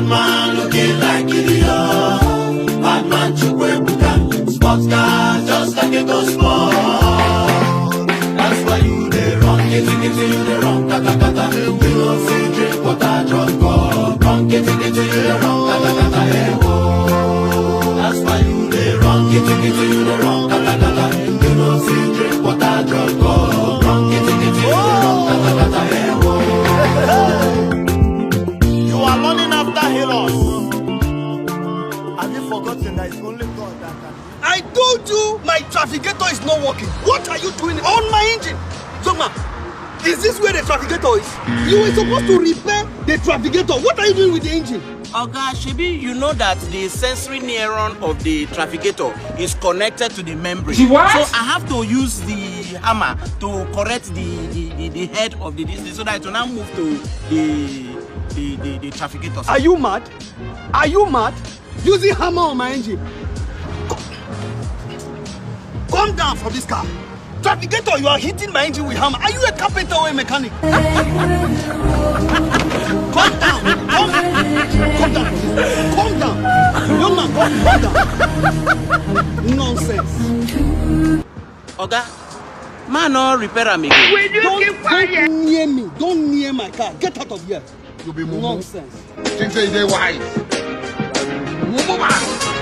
Bad man looking like idiot. Bad man chukwebuka. Sports car just like a ghost ball. That's why you dey run, kitty you dey run, kata kata. You know say drink water, drug call. Run kitty you dey run, kata kata. Hey oh. That's why you dey run, kitty you dey run, kata kata. You know say drink water, drug call. Run kitty you dey run, kata kata. Hey oh. You are running after heroes. Have you forgotten that it's only God that can? I told you my trafficator is not working. What are you doing on my engine? Zoma, is this where the trafficator is? You were supposed to repair the trafficator. What are you doing with the engine? Oga, Shebi, you know that the sensory neuron of the trafficator is connected to the membrane. What? So I have to use the hammer to correct the head of the distance so that it will now move to the trafficator. Are you mad? Are you mad? Using hammer on my engine. Come down from this car. Trafficator, you are hitting my engine with hammer. Are you a carpenter or a mechanic? Come down. Come down. Come down. Young man, come down. Nonsense. Oga, man, no repair am again. Will you keep quiet? Don't near me. Don't near my car. Get out of here. You be mumu. Nonsense. Think say they wise. Mumu man.